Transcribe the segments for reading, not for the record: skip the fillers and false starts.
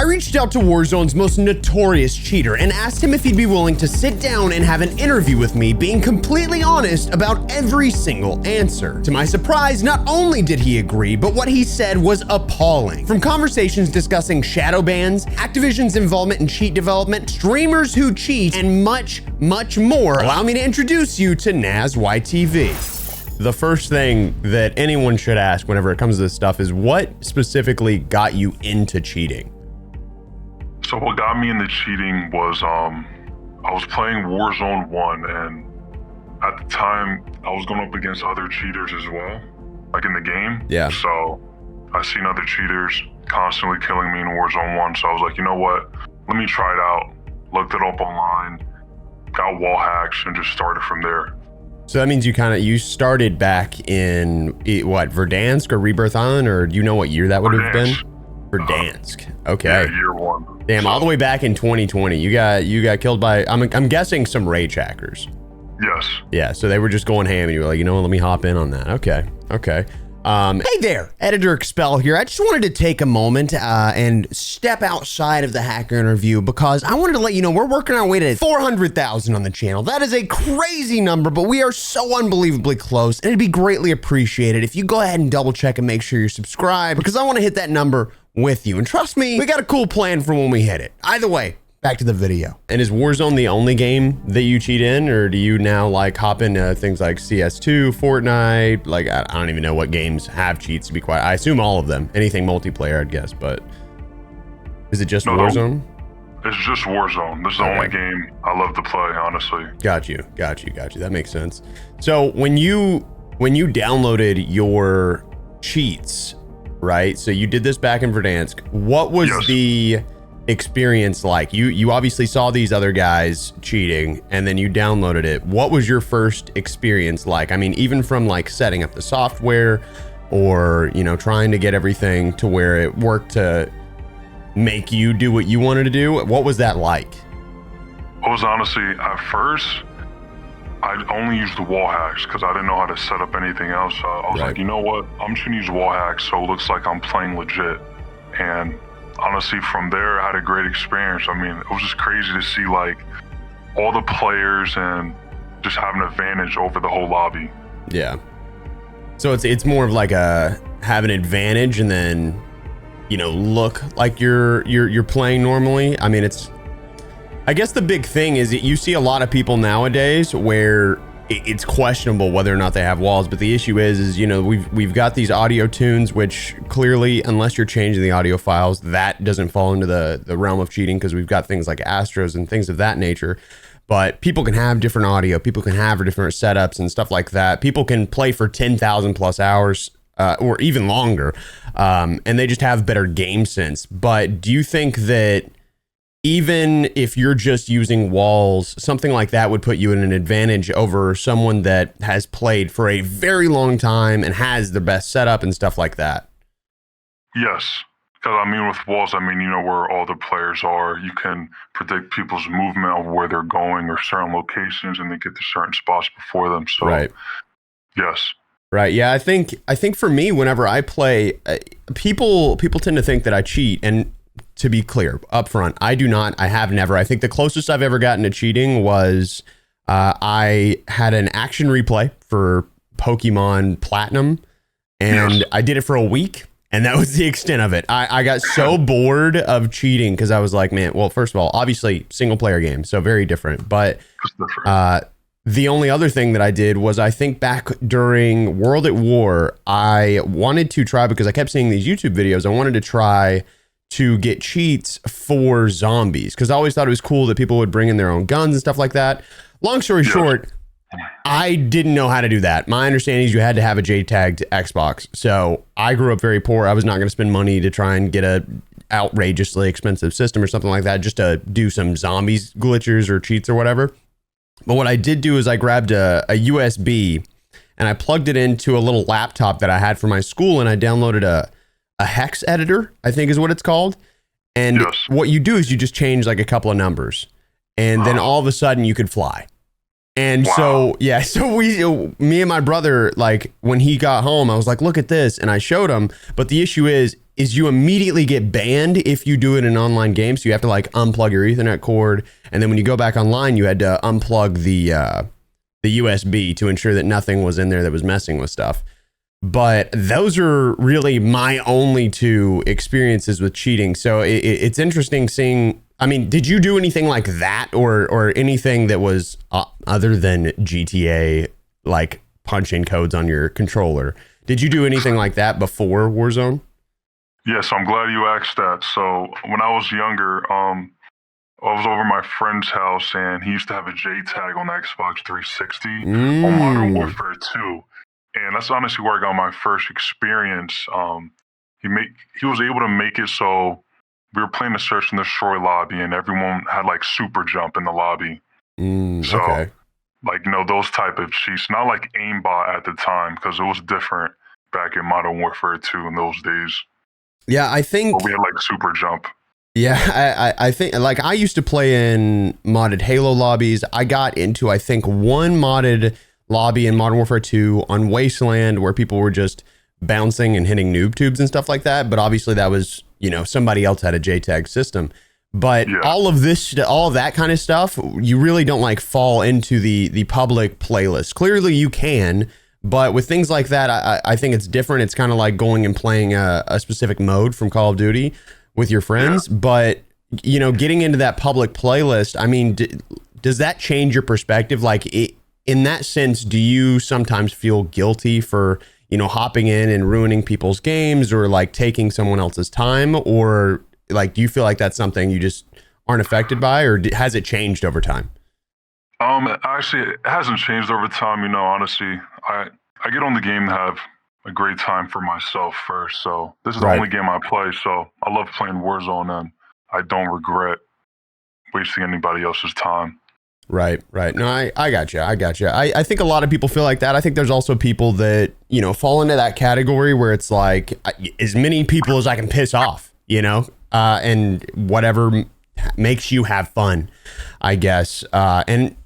I reached out to Warzone's most notorious cheater and asked him if he'd be willing to sit down and have an interview with me, being completely honest about every single answer. To my surprise, not only did he agree, but what he said was appalling. From conversations discussing shadow bans, Activision's involvement in cheat development, streamers who cheat, and much, much more, allow me to introduce you to Naz YTV. The first thing that anyone should ask whenever it comes to this stuff is what specifically got you into cheating? So what got me into cheating was I was playing Warzone 1, and at the time I was going up against other cheaters as well, like in the game. Yeah. So I seen other cheaters constantly killing me in Warzone 1, so I was like, you know what? Let me try it out. Looked it up online, got wall hacks, and just started from there. So that means you started back in what, Verdansk or Rebirth Island, or do you know what year that would have been? Verdansk. Okay. Yeah, year 1. Damn, all the way back in 2020. You got killed by I'm guessing some rage hackers. Yes. Yeah, so they were just going ham and you were like, you know what, let me hop in on that. Okay. Hey there, Editor Expel here. I just wanted to take a moment and step outside of the hacker interview because I wanted to let you know we're working our way to 400,000 on the channel. That is a crazy number, but we are so unbelievably close, and it'd be greatly appreciated if you go ahead and double check and make sure you're subscribed, because I want to hit that number with you. And trust me, we got a cool plan for when we hit it. Either way, back to the video. And is Warzone the only game that you cheat in, or do you now like hop into things like CS2, Fortnite? Like, I don't even know what games have cheats, to be quiet. I assume all of them. Anything multiplayer, I'd guess, but is it just Warzone? It's just Warzone. This is the only game I love to play, honestly. Got you. That makes sense. So when you downloaded your cheats, right? So you did this back in Verdansk. What was the experience like? You obviously saw these other guys cheating and then you downloaded it. What was your first experience like? I mean, even from like setting up the software or, you know, trying to get everything to where it worked to make you do what you wanted to do. What was that like? It was honestly, at first, I only used the wall hacks because I didn't know how to set up anything else. So I was like, you know what? I'm just gonna use wall hacks so it looks like I'm playing legit. And honestly, from there, I had a great experience. I mean, it was just crazy to see like all the players and just have an advantage over the whole lobby. Yeah. So it's more of like have an advantage and then, you know, look like you're playing normally. I mean, I guess the big thing is that you see a lot of people nowadays where it's questionable whether or not they have walls, but the issue is you know, we've got these audio tunes, which clearly, unless you're changing the audio files, that doesn't fall into the realm of cheating, because we've got things like Astros and things of that nature. But people can have different audio, people can have different setups and stuff like that. People can play for 10,000 plus hours or even longer, and they just have better game sense. But do you think that even if you're just using walls, something like that would put you in an advantage over someone that has played for a very long time and has the best setup and stuff like that? Yes, because I mean, with walls, I mean, you know where all the players are. You can predict people's movement of where they're going or certain locations, and they get to certain spots before them. So, right. Yes. Right. Yeah. I think for me, whenever I play, people tend to think that I cheat, and to be clear up front, I do not. I have never. I think the closest I've ever gotten to cheating was I had an action replay for Pokemon Platinum, and I did it for a week, and that was the extent of it. I got so bored of cheating because I was like, man, well, first of all, obviously single player game, so very different. But the only other thing that I did was, I think back during World at War, I wanted to try, because I kept seeing these YouTube videos, I wanted to try to get cheats for zombies, because I always thought it was cool that people would bring in their own guns and stuff like that. Long story short, I didn't know how to do that. My understanding is you had to have a JTAG'd Xbox. So I grew up very poor. I was not going to spend money to try and get a outrageously expensive system or something like that just to do some zombies glitches or cheats or whatever. But what I did do is I grabbed a USB and I plugged it into a little laptop that I had for my school, and I downloaded a hex editor, I think is what it's called. And what you do is you just change like a couple of numbers, and then all of a sudden you could fly. And so, yeah, so me and my brother, like when he got home, I was like, look at this. And I showed him. But the issue is you immediately get banned if you do it in an online game. So you have to like unplug your Ethernet cord. And then when you go back online, you had to unplug the USB to ensure that nothing was in there that was messing with stuff. But those are really my only two experiences with cheating. So it's interesting seeing. I mean, did you do anything like that or anything that was other than GTA, like punching codes on your controller? Did you do anything like that before Warzone? Yes, I'm glad you asked that. So when I was younger, I was over my friend's house and he used to have a J tag on the Xbox 360 on Modern Warfare 2. And that's honestly where I got my first experience. He was able to make it so we were playing the search and destroy lobby and everyone had like super jump in the lobby. Okay. Like, those type of cheats, not like aimbot at the time because it was different back in Modern Warfare 2 in those days. Yeah, I think. But we had like super jump. Yeah, I think like I used to play in modded Halo lobbies. I got into, I think, one modded lobby in Modern Warfare 2 on Wasteland where people were just bouncing and hitting noob tubes and stuff like that. But obviously that was, somebody else had a JTAG system. But all of that kind of stuff, you really don't like fall into the public playlist. Clearly you can, but with things like that, I think it's different. It's kind of like going and playing a specific mode from Call of Duty with your friends. Yeah. But, getting into that public playlist, I mean, does that change your perspective? Like in that sense, do you sometimes feel guilty for, hopping in and ruining people's games or like taking someone else's time? Or like, do you feel like that's something you just aren't affected by, or has it changed over time? Actually, it hasn't changed over time. Honestly, I get on the game to have a great time for myself first. So this is the only game I play. So I love playing Warzone and I don't regret wasting anybody else's time. Right. No, I got you. I think a lot of people feel like that. I think there's also people that, fall into that category where it's like as many people as I can piss off, and whatever makes you have fun, I guess. And,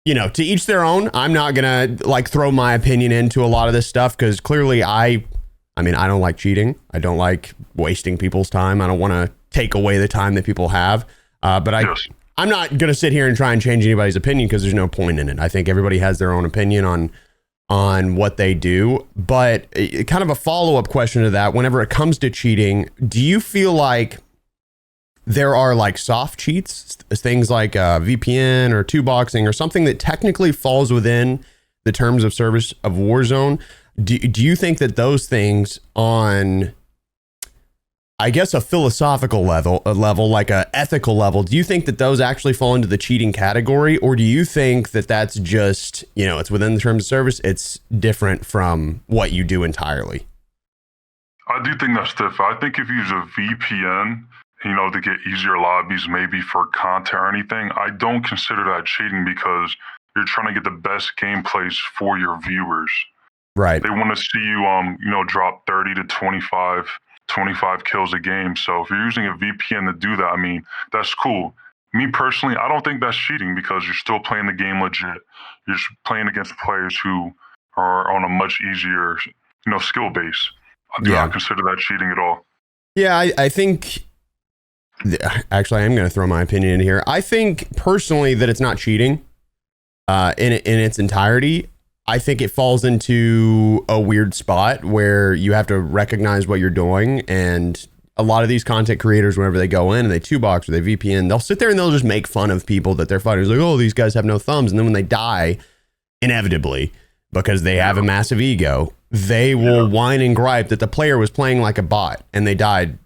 to each their own. I'm not going to like throw my opinion into a lot of this stuff because clearly I don't like cheating. I don't like wasting people's time. I don't want to take away the time that people have. But I'm not going to sit here and try and change anybody's opinion because there's no point in it. I think everybody has their own opinion on what they do. But kind of a follow-up question to that, whenever it comes to cheating, do you feel like there are like soft cheats, things like VPN or two boxing or something that technically falls within the terms of service of Warzone? Do you think that those things on, I guess, a philosophical level, like a ethical level, do you think that those actually fall into the cheating category? Or do you think that that's just, it's within the terms of service, it's different from what you do entirely? I do think that's different. I think if you use a VPN, to get easier lobbies, maybe for content or anything, I don't consider that cheating because you're trying to get the best gameplays for your viewers. Right. They want to see you, drop 30 to 25 kills a game. So if you're using a VPN to do that, I mean, that's cool. Me personally, I don't think that's cheating because you're still playing the game legit. You're playing against players who are on a much easier, skill base. I do not consider that cheating at all. Yeah, I think... Actually, I am going to throw my opinion in here. I think personally that it's not cheating in its entirety. I think it falls into a weird spot where you have to recognize what you're doing. And a lot of these content creators, whenever they go in and they two box or they VPN, they'll sit there and they'll just make fun of people that they're fighting. It's like, oh, these guys have no thumbs. And then when they die, inevitably, because they have a massive ego, they will whine and gripe that the player was playing like a bot and they died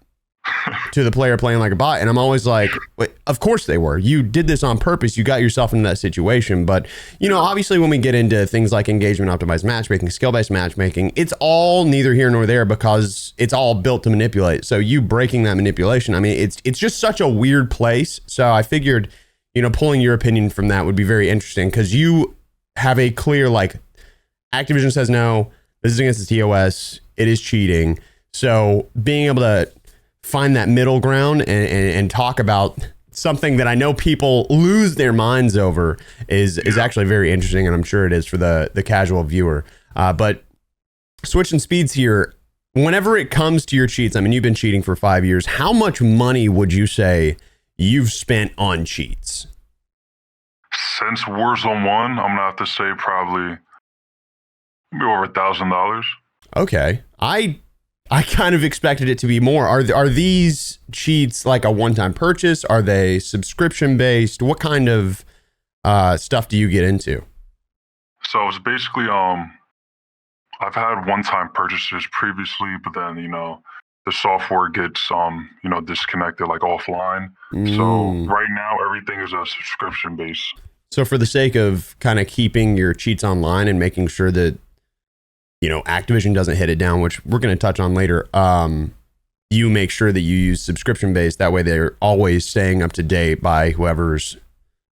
to the player playing like a bot. And I'm always like, wait, of course they were. You did this on purpose. You got yourself into that situation. But, obviously when we get into things like engagement optimized matchmaking, skill-based matchmaking, it's all neither here nor there because it's all built to manipulate. So you breaking that manipulation, I mean, it's just such a weird place. So I figured, pulling your opinion from that would be very interesting because you have a clear, like, Activision says, no, this is against the TOS. It is cheating. So being able to find that middle ground and talk about something that I know people lose their minds over is actually very interesting, and I'm sure it is for the casual viewer. But switching speeds here, whenever it comes to your cheats, I mean, you've been cheating for 5 years. How much money would you say you've spent on cheats? Since Warzone 1, I'm going to have to say probably maybe over $1,000. Okay. I kind of expected it to be more. Are these cheats like a one-time purchase? Are they subscription-based? What kind of stuff do you get into? So it's basically, I've had one-time purchases previously, but then, the software gets, disconnected, like offline. So right now, everything is a subscription-based. So for the sake of kind of keeping your cheats online and making sure that, Activision doesn't hit it down, which we're going to touch on later. You make sure that you use subscription based. That way they're always staying up to date by whoever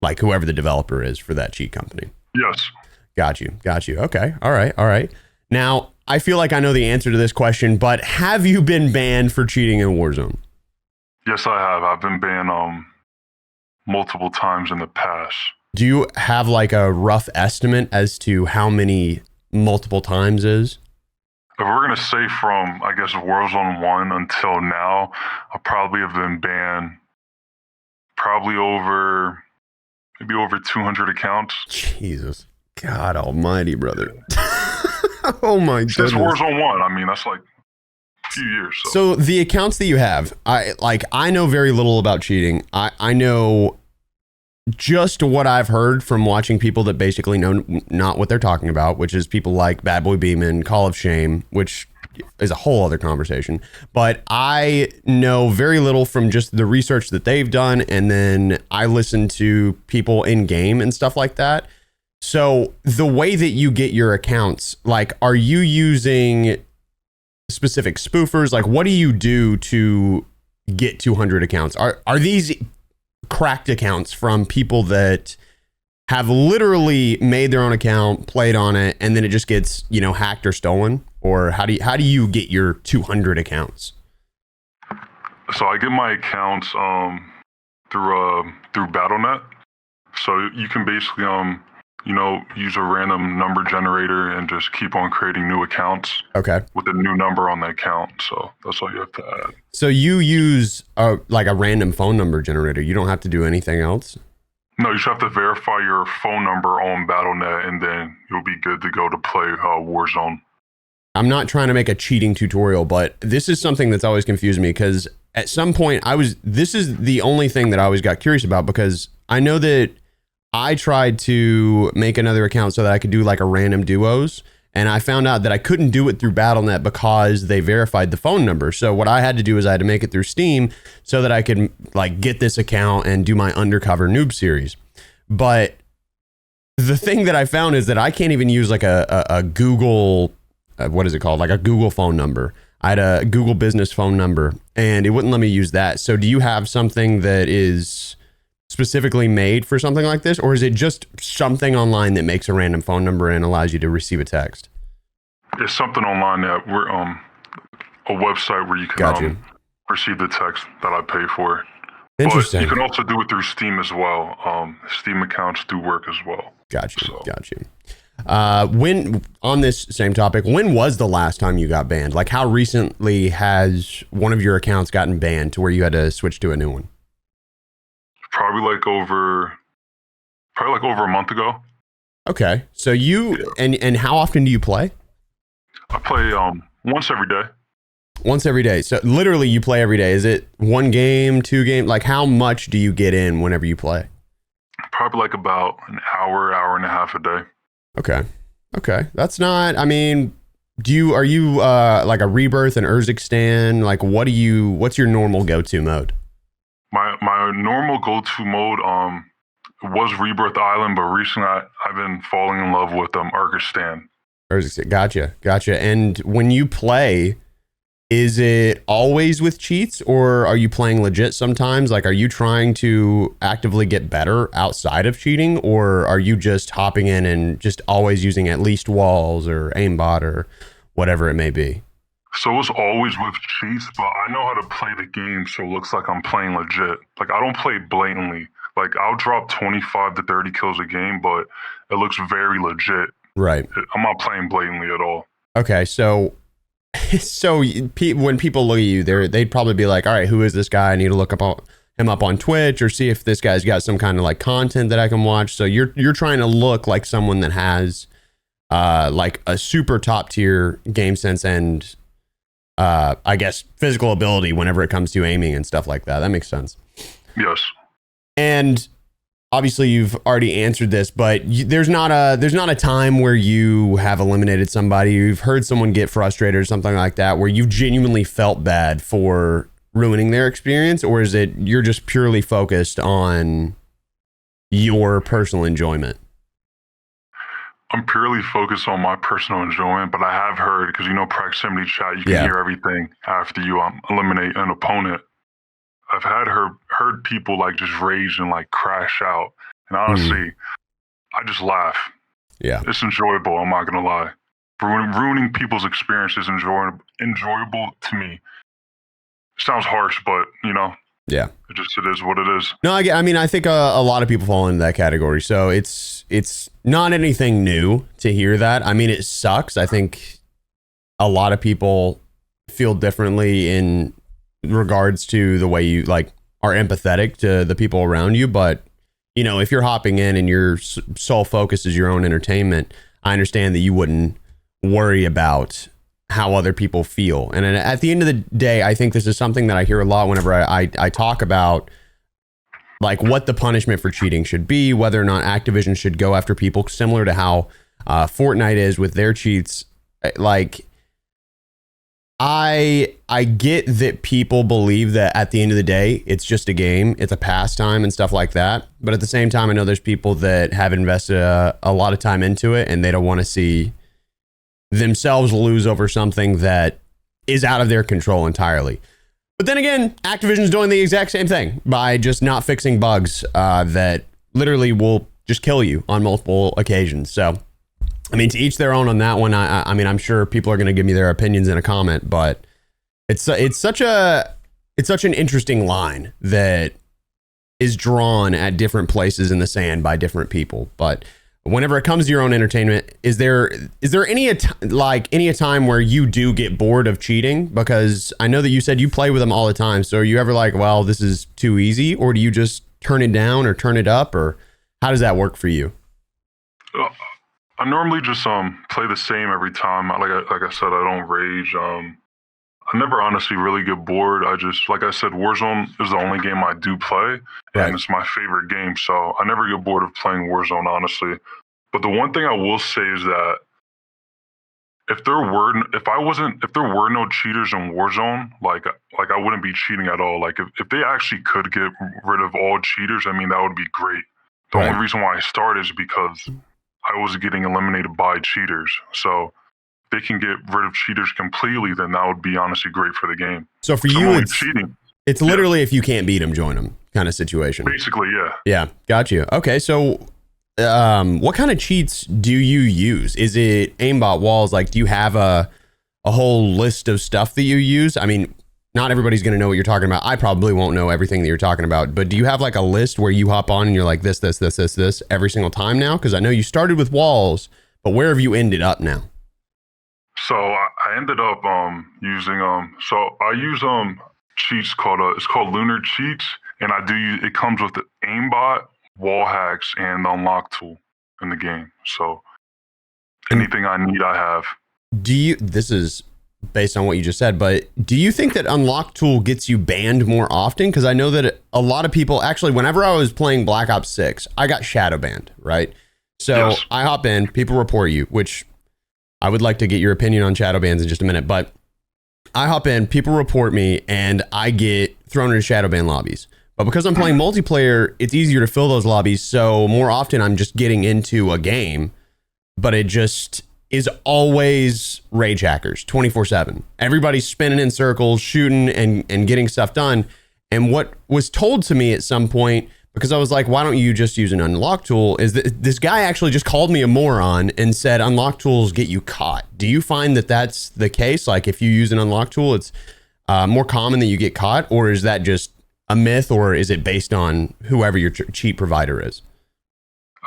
the developer is for that cheat company. Yes. Got you. Okay. All right. Now, I feel like I know the answer to this question, but have you been banned for cheating in Warzone? Yes, I have. I've been banned multiple times in the past. Do you have like a rough estimate as to how many multiple times is? If we're going to say from, I guess, Warzone 1 until now, I probably have been banned maybe over 200 accounts. Jesus. God almighty, brother. Oh my goodness. Since Warzone 1, I mean, that's like a few years. So the accounts that you have, I know very little about cheating. I know just what I've heard from watching people that basically know not what they're talking about, which is people like Bad Boy Beeman, Call of Shame, which is a whole other conversation. But I know very little from just the research that they've done, and then I listen to people in game and stuff like that. So the way that you get your accounts, like, are you using specific spoofers? Like, what do you do to get 200 accounts? Are these cracked accounts from people that have literally made their own account, played on it, and then it just gets, hacked or stolen? Or how do you get your 200 accounts? So I get my accounts through Battle.net. So you can basically use a random number generator and just keep on creating new accounts. Okay. With a new number on the account. So that's all you have to add. So you use a random phone number generator. You don't have to do anything else? No, you just have to verify your phone number on Battle.net, and then you'll be good to go to play Warzone. I'm not trying to make a cheating tutorial, but this is something that's always confused me, because at some point this is the only thing that I always got curious about, because I know that I tried to make another account so that I could do like a random duos, and I found out that I couldn't do it through Battle.net because they verified the phone number. So what I had to do is I had to make it through Steam so that I could like get this account and do my undercover noob series. But the thing that I found is that I can't even use like a Google, what is it called? Like a Google phone number. I had a Google business phone number and it wouldn't let me use that. So do you have something that is specifically made for something like this, or is it just something online that makes a random phone number and allows you to receive a text? It's something online that we're a website where you can receive the text that I pay for. Interesting. But you can also do it through Steam as well. Steam accounts do work as well. Got you. When on this same topic, when was the last time you got banned? Like, how recently has one of your accounts gotten banned to where you had to switch to a new one? Probably like over a month ago. Okay. So and how often do you play? I play once every day. Once every day. So literally you play every day. Is it one game, two games? Like, how much do you get in whenever you play? Probably like about an hour and a half a day. Okay. That's not, I mean, are you like a Rebirth and Urzik stan? Like, what's your normal go-to mode? My normal go-to mode was Rebirth Island, but recently I've been falling in love with Urzik. Gotcha. And when you play, is it always with cheats, or are you playing legit sometimes? Like, are you trying to actively get better outside of cheating, or are you just hopping in and just always using at least walls or aimbot or whatever it may be? So it's always with cheats, but I know how to play the game so it looks like I'm playing legit. Like, I don't play blatantly. Like, I'll drop 25 to 30 kills a game, but it looks very legit. Right. I'm not playing blatantly at all. Okay, so when people look at you, they'd probably be like, all right, who is this guy? I need to look him up on Twitch or see if this guy's got some kind of like content that I can watch. So you're trying to look like someone that has like a super top tier game sense and I guess physical ability whenever it comes to aiming and stuff like that. That makes sense. Yes. And obviously you've already answered this, but there's not a time where you have eliminated somebody, you've heard someone get frustrated or something like that, where you've genuinely felt bad for ruining their experience, or is it you're just purely focused on your personal enjoyment? I'm purely focused on my personal enjoyment, but I have heard, because proximity chat, you can hear everything after you eliminate an opponent. I've heard people like just rage and like crash out, and honestly, I just laugh. Yeah, it's enjoyable. I'm not gonna lie. Ruining people's experience is enjoyable to me. It sounds harsh, but yeah, it is what it is. No, I mean, I think a lot of people fall into that category, so it's not anything new to hear that. I mean, it sucks. I think a lot of people feel differently in regards to the way you like are empathetic to the people around you, but if you're hopping in and your sole focus is your own entertainment, I understand that you wouldn't worry about how other people feel. And at the end of the day, I think this is something that I hear a lot whenever I talk about like what the punishment for cheating should be, whether or not Activision should go after people, similar to how Fortnite is with their cheats. Like, I get that people believe that at the end of the day, it's just a game, it's a pastime and stuff like that. But at the same time, I know there's people that have invested a lot of time into it and they don't want to see themselves lose over something that is out of their control entirely. But then again, Activision's doing the exact same thing by just not fixing bugs that literally will just kill you on multiple occasions. So, I mean, to each their own on that one. I mean, I'm sure people are going to give me their opinions in a comment, but it's such an interesting line that is drawn at different places in the sand by different people. But whenever it comes to your own entertainment, is there any time where you do get bored of cheating? Because I know that you said you play with them all the time. So are you ever like, well, this is too easy, or do you just turn it down or turn it up, or how does that work for you? I normally just play the same every time. Like I said, I don't rage. I never honestly really get bored. I just, like I said, Warzone is the only game I do play, and it's my favorite game. So I never get bored of playing Warzone, honestly. But the one thing I will say is that if there were no cheaters in Warzone, like I wouldn't be cheating at all. Like if they actually could get rid of all cheaters, I mean, that would be great. The only reason why I started is because I was getting eliminated by cheaters. So if they can get rid of cheaters completely, then that would be honestly great for the game. So for you, it's cheating. It's literally if you can't beat them, join them kind of situation. Basically, yeah. Yeah, got you. Okay, so what kind of cheats do you use? Is it aimbot walls? Like, do you have a whole list of stuff that you use? I mean, not everybody's going to know what you're talking about. I probably won't know everything that you're talking about, but do you have like a list where you hop on and you're like this every single time now? Because I know you started with walls, but where have you ended up now? So I ended up using so I use cheats called it's called Lunar Cheats, and it comes with the aimbot, wall hacks, and the unlock tool in the game. So anything I need, I have. This is based on what you just said, but do you think that unlock tool gets you banned more often? Because I know that a lot of people, actually, whenever I was playing Black Ops 6, I got shadow banned, right? So yes. I hop in, people report you, which I would like to get your opinion on shadow bans in just a minute, but I hop in, people report me, and I get thrown into shadow ban lobbies. But because I'm playing multiplayer, it's easier to fill those lobbies. So more often I'm just getting into a game, but it just is always rage hackers 24/7. Everybody's spinning in circles, shooting and getting stuff done. And what was told to me at some point, because I was like, why don't you just use an unlock tool? This guy actually just called me a moron and said unlock tools get you caught. Do you find that that's the case? Like if you use an unlock tool, it's more common that you get caught, or is that just a myth, or is it based on whoever your cheat provider is?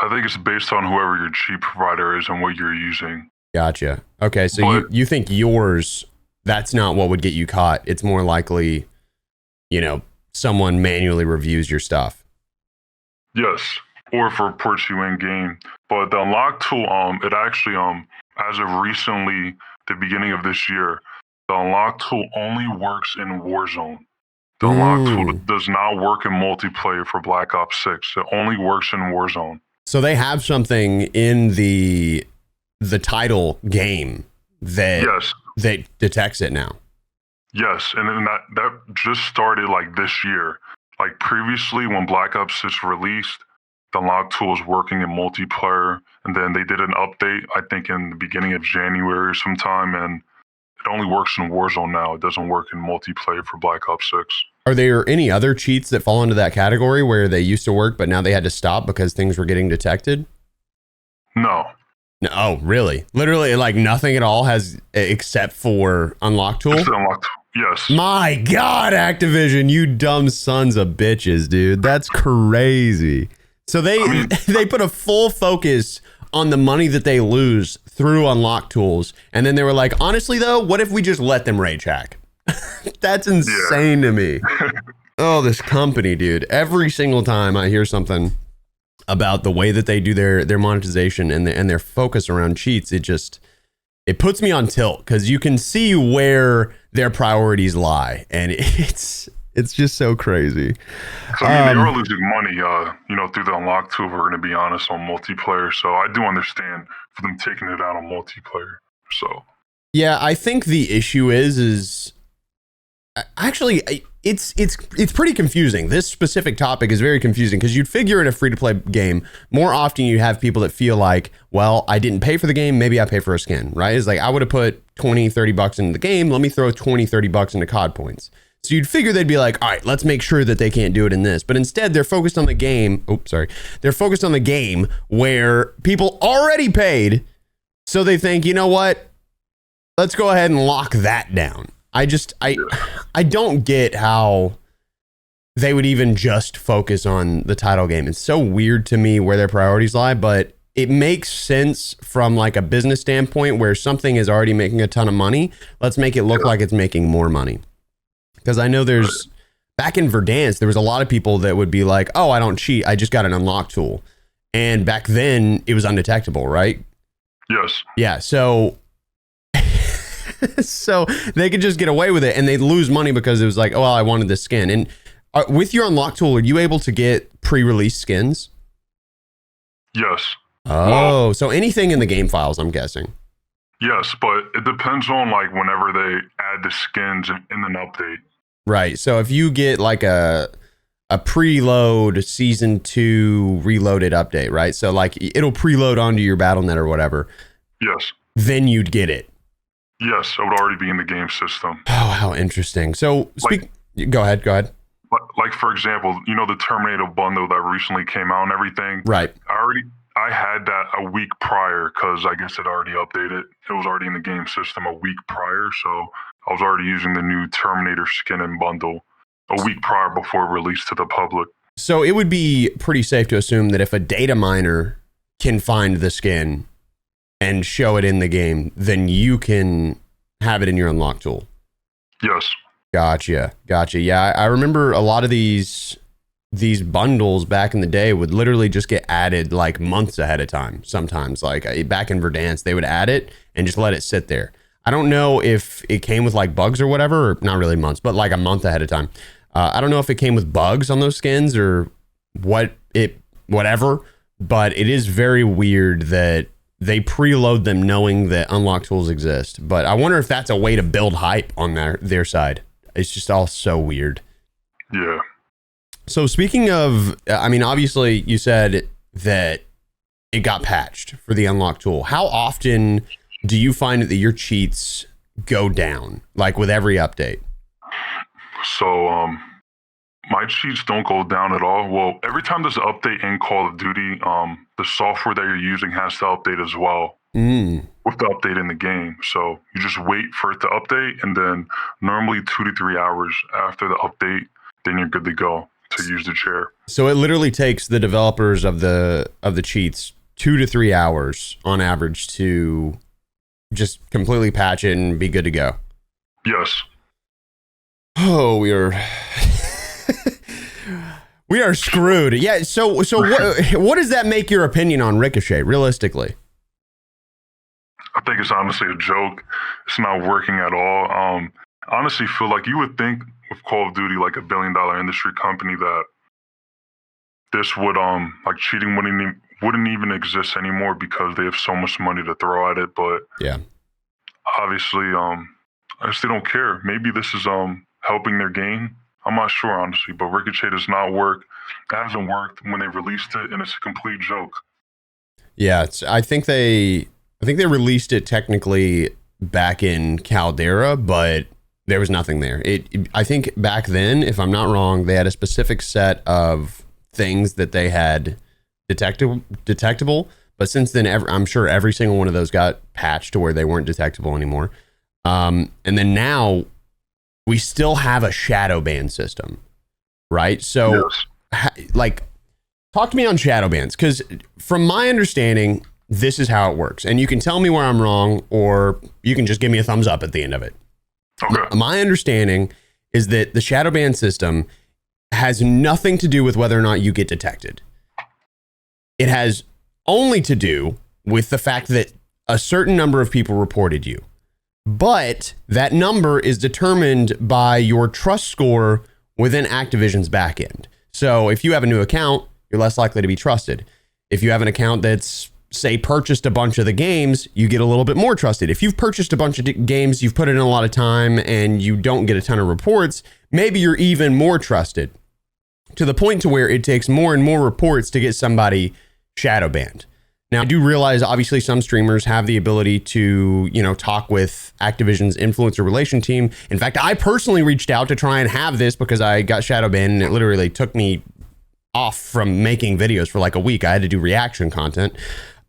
I think it's based on whoever your cheat provider is and what you're using. Gotcha. Okay, so you think yours, that's not what would get you caught. It's more likely, you know, someone manually reviews your stuff. Yes, or if it reports you in game. But the unlock tool, it actually, as of recently, the beginning of this year, the unlock tool only works in Warzone. The unlock tool does not work in multiplayer for Black Ops 6. It only works in Warzone. So they have something in the title game that detects it now. Yes, and then that just started like this year. Like previously when Black Ops 6 released, the unlock tool was working in multiplayer, and then they did an update, I think in the beginning of January or sometime, and it only works in Warzone now. It doesn't work in multiplayer for Black Ops 6. Are there any other cheats that fall into that category where they used to work, but now they had to stop because things were getting detected? No. No, oh, really? Literally, like nothing at all has, except for unlock tool? Just the unlock tool. Yes. My God, Activision, you dumb sons of bitches, dude. That's crazy. So they put a full focus on the money that they lose through unlock tools. And then they were like, honestly, though, what if we just let them rage hack? That's insane to me. Oh, this company, dude. Every single time I hear something about the way that they do their monetization and their focus around cheats, it puts me on tilt because you can see where their priorities lie, and it's just so crazy. So, I mean, they are losing money, through the unlock tool, if we're going to be honest, on multiplayer. So I do understand for them taking it out on multiplayer. So yeah, I think the issue is actually it's pretty confusing. This specific topic is very confusing because you'd figure in a free-to-play game, more often you have people that feel like, well, I didn't pay for the game, maybe I pay for a skin, right? It's like, I would have put 20, 30 bucks into the game, let me throw 20, 30 bucks into COD points. So you'd figure they'd be like, all right, let's make sure that they can't do it in this. But instead, they're focused on the game. They're focused on the game where people already paid. So they think, you know what? Let's go ahead and lock that down. I don't get how they would even just focus on the title game. It's so weird to me where their priorities lie, but it makes sense from like a business standpoint where something is already making a ton of money. Let's make it look like it's making more money. Because I know back in Verdansk, there was a lot of people that would be like, oh, I don't cheat, I just got an unlock tool. And back then it was undetectable, right? Yes. Yeah, so they could just get away with it and they'd lose money because it was like, oh, well, I wanted this skin. And with your unlock tool, are you able to get pre-release skins? Yes. Oh, so anything in the game files, I'm guessing. Yes, but it depends on like whenever they add the skins in an update. Right. So if you get like a preload season 2 reloaded update, right? So like it'll preload onto your BattleNet or whatever. Yes. Then you'd get it. Yes, it would already be in the game system. Oh, how interesting. So go ahead. Like for example, the Terminator bundle that recently came out and everything. Right. I had that a week prior because I guess it already updated. It was already in the game system a week prior, so I was already using the new Terminator skin and bundle a week prior before release to the public. So it would be pretty safe to assume that if a data miner can find the skin and show it in the game, then you can have it in your unlock tool. Yes. Gotcha. Yeah, I remember a lot of these bundles back in the day would literally just get added like months ahead of time. Sometimes, like back in Verdansk, they would add it and just let it sit there. I don't know if it came with like bugs or whatever, or not really months, but like a month ahead of time. I don't know if it came with bugs on those skins or whatever, but it is very weird that they preload them knowing that unlock tools exist. But I wonder if that's a way to build hype on their side. It's just all so weird. Yeah. So speaking of, I mean, obviously you said that it got patched for the unlock tool. How often do you find that your cheats go down, like with every update? So My cheats don't go down at all. Well, every time there's an update in Call of Duty, the software that you're using has to update as well with the update in the game. So you just wait for it to update, and then normally 2 to 3 hours after the update, then you're good to go to use the chair. So it literally takes the developers of the cheats 2 to 3 hours on average to just completely patch it and be good to go. Yes. Oh, we are we are screwed. Yeah. So what does that make your opinion on Ricochet realistically? I think it's honestly a joke. It's not working at all. Honestly, feel like you would think with Call of Duty, like $1 billion industry company, that this would like cheating wouldn't even exist anymore because they have so much money to throw at it. But yeah, obviously, I guess they don't care. Maybe this is helping their game. I'm not sure, honestly, but Ricochet does not work. It hasn't worked when they released it, and it's a complete joke. Yeah, I think they released it technically back in Caldera, but there was nothing there. I think back then, if I'm not wrong, they had a specific set of things that they had detectable. But since then, I'm sure every single one of those got patched to where they weren't detectable anymore. And then now we still have a shadow ban system, right? So, like, talk to me on shadow bans, because from my understanding, this is how it works. And you can tell me where I'm wrong, or you can just give me a thumbs up at the end of it. Okay. My understanding is that the shadow ban system has nothing to do with whether or not you get detected. It has only to do with the fact that a certain number of people reported you. But that number is determined by your trust score within Activision's backend. So if you have a new account, you're less likely to be trusted. If you have an account that's, say, purchased a bunch of the games, you get a little bit more trusted. If you've purchased a bunch of games, you've put in a lot of time, and you don't get a ton of reports, maybe you're even more trusted, to the point to where it takes more and more reports to get somebody shadow banned. Now, I do realize, obviously, some streamers have the ability to, talk with Activision's influencer relation team. In fact, I personally reached out to try and have this because I got shadow banned, and it literally took me off from making videos for like a week. I had to do reaction content.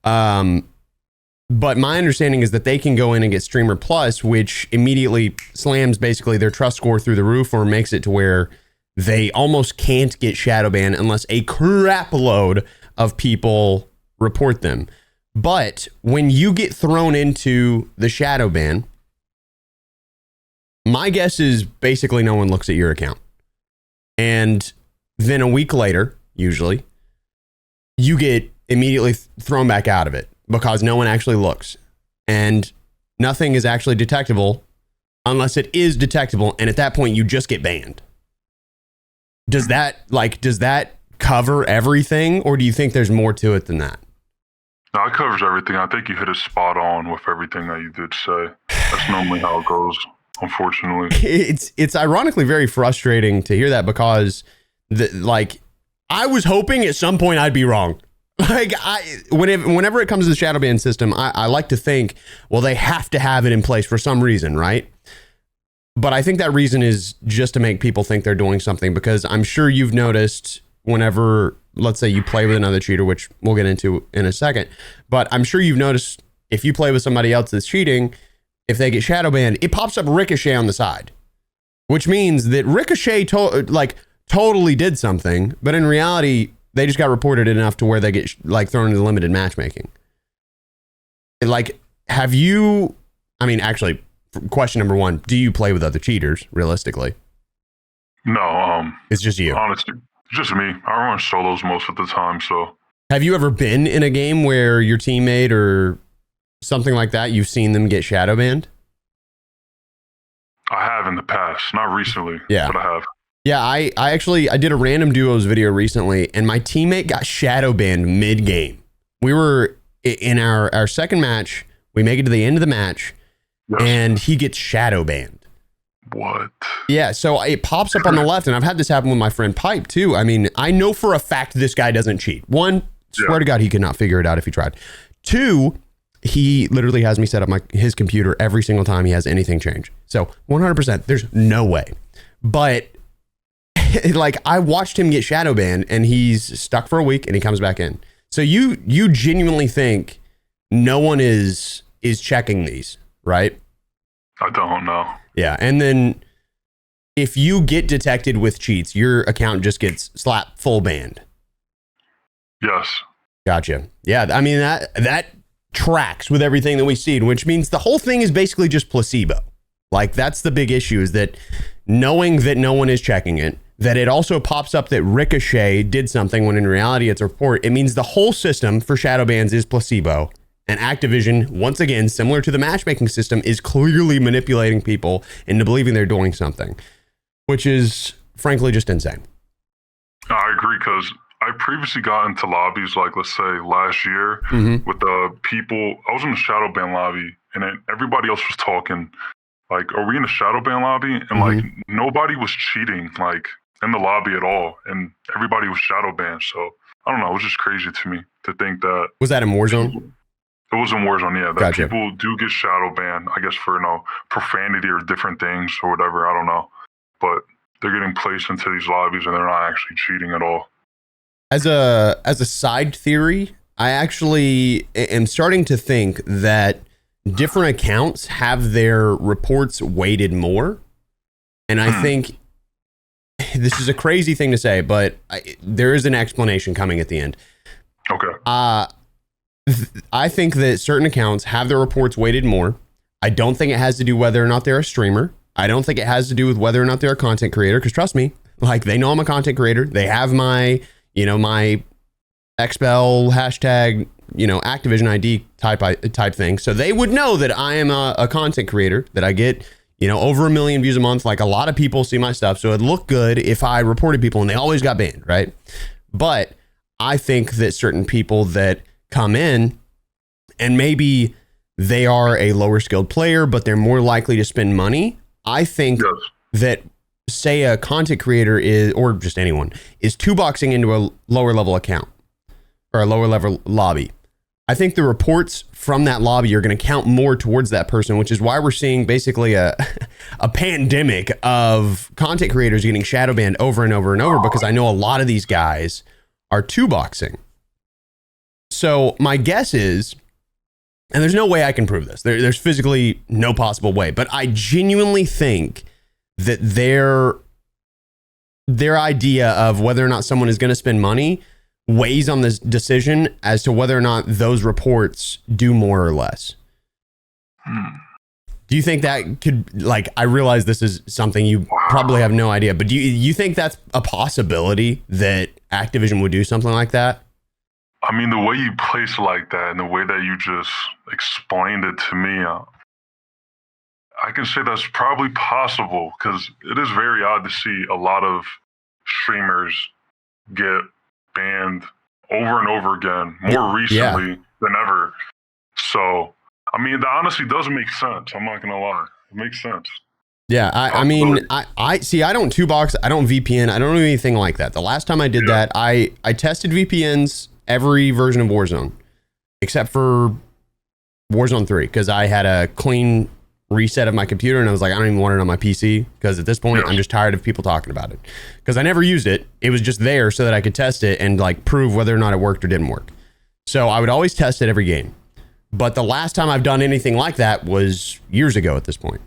But my understanding is that they can go in and get Streamer Plus, which immediately slams basically their trust score through the roof, or makes it to where they almost can't get shadow banned unless a crap load of people report them. But when you get thrown into the shadow ban, my guess is basically no one looks at your account. And then a week later, usually, you get immediately thrown back out of it because no one actually looks. And nothing is actually detectable unless it is detectable. And at that point, you just get banned. Does that cover everything, or do you think there's more to it than that? No, it covers everything. I think you hit it spot on with everything that you did say. That's normally how it goes, unfortunately. It's ironically very frustrating to hear that, because I was hoping at some point I'd be wrong. Whenever it comes to the shadow ban system, I like to think, well, they have to have it in place for some reason, right? But I think that reason is just to make people think they're doing something, because I'm sure you've noticed whenever, let's say, you play with another cheater, which we'll get into in a second, but I'm sure you've noticed if you play with somebody else that's cheating, if they get shadow banned, it pops up Ricochet on the side, which means that Ricochet totally did something, but in reality, they just got reported enough to where they get thrown into limited matchmaking. Actually, question number one, do you play with other cheaters realistically? No, it's just you. Honestly, just me. I run solos most of the time, so. Have you ever been in a game where your teammate or something like that, you've seen them get shadow banned? I have in the past, not recently, yeah. But I have. Yeah, I did a random duos video recently, and my teammate got shadow banned mid-game. We were in our second match, we make it to the end of the match, yes, and he gets shadow banned. What? Yeah, so it pops up on the left, and I've had this happen with my friend Pipe, too. I mean, I know for a fact this guy doesn't cheat. One, swear to God, he could not figure it out if he tried. Two, he literally has me set up his computer every single time he has anything change. So 100%, there's no way. But like I watched him get shadow banned and he's stuck for a week and he comes back in. So you genuinely think no one is checking these, right? I don't know. Yeah, and then if you get detected with cheats, your account just gets slapped full banned. Yes. Gotcha. Yeah, I mean that tracks with everything that we see, which means the whole thing is basically just placebo. Like that's the big issue, is that knowing that no one is checking it, that it also pops up that Ricochet did something when in reality it's a report. It means the whole system for shadow bans is placebo. And Activision, once again, similar to the matchmaking system, is clearly manipulating people into believing they're doing something, which is frankly just insane. I agree, because I previously got into lobbies, like let's say last year, with the people. I was in the shadow ban lobby, and then everybody else was talking. Like, are we in the shadow ban lobby? And like nobody was cheating, like in the lobby at all, and everybody was shadow banned. So I don't know. It was just crazy to me to think that. Was that in Warzone? It was in Warzone, yeah. That Gotcha. People do get shadow banned, I guess, for profanity or different things or whatever. I don't know, but they're getting placed into these lobbies and they're not actually cheating at all. As a side theory, I actually am starting to think that different accounts have their reports weighted more, and I think this is a crazy thing to say, but there is an explanation coming at the end. Okay. I think that certain accounts have their reports weighted more. I don't think it has to do whether or not they're a streamer. I don't think it has to do with whether or not they're a content creator, because trust me, like they know I'm a content creator. They have my, my Expel hashtag, Activision ID type thing. So they would know that I am a content creator, that I get, over 1 million views a month. Like a lot of people see my stuff. So it'd look good if I reported people and they always got banned, right? But I think that certain people that come in and maybe they are a lower skilled player, but they're more likely to spend money. I think that, say a content creator is, or just anyone, is 2-boxing into a lower level account or a lower level lobby. I think the reports from that lobby are going to count more towards that person, which is why we're seeing basically a pandemic of content creators getting shadow banned over and over and over, because I know a lot of these guys are 2-boxing. So my guess is, and there's no way I can prove this, there's physically no possible way, but I genuinely think that their idea of whether or not someone is going to spend money weighs on this decision as to whether or not those reports do more or less. Do you think that could, like, I realize this is something you probably have no idea, but do you think that's a possibility that Activision would do something like that? I mean, the way you place it like that and the way that you just explained it to me, I can say that's probably possible, because it is very odd to see a lot of streamers get banned over and over again, more recently than ever. So, I mean, that honestly does make sense. I'm not going to lie. It makes sense. Yeah, I mean, I see, I don't 2-box, I don't VPN, I don't do anything like that. The last time I did that, I tested VPNs every version of Warzone, except for Warzone 3, because I had a clean reset of my computer and I was like, I don't even want it on my PC, because at this point I'm just tired of people talking about it, because I never used it. It was just there so that I could test it and like prove whether or not it worked or didn't work. So I would always test it every game. But the last time I've done anything like that was years ago at this point.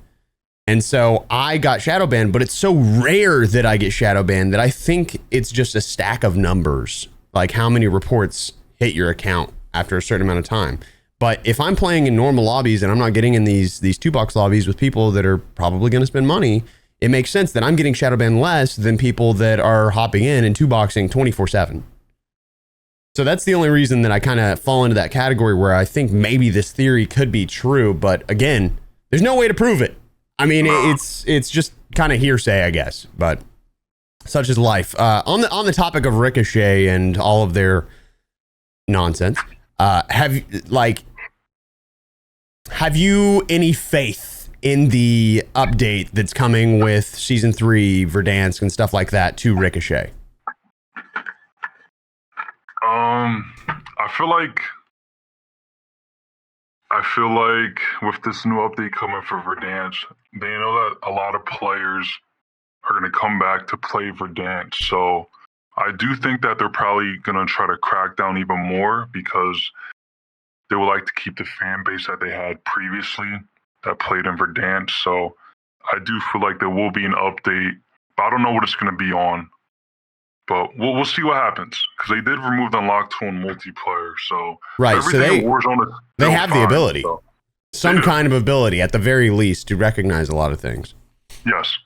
And so I got shadow banned, but it's so rare that I get shadow banned that I think it's just a stack of numbers, like how many reports hit your account after a certain amount of time. But if I'm playing in normal lobbies and I'm not getting in these 2-box lobbies with people that are probably going to spend money, it makes sense that I'm getting shadow banned less than people that are hopping in and 2-boxing 24/7. So that's the only reason that I kind of fall into that category where I think maybe this theory could be true. But again, there's no way to prove it. I mean, it's just kind of hearsay, I guess, but such is life. On the topic of Ricochet and all of their nonsense, have you any faith in the update that's coming with Season 3, Verdansk, and stuff like that to Ricochet? I feel like with this new update coming for Verdansk, they know that a lot of players are going to come back to play Verdant. So I do think that they're probably going to try to crack down even more because they would like to keep the fan base that they had previously that played in Verdant. So I do feel like there will be an update, but I don't know what it's going to be on. But we'll see what happens because they did remove the unlock tool in multiplayer. So right, so they have the ability, so. Some kind of ability at the very least to recognize a lot of things. Yes.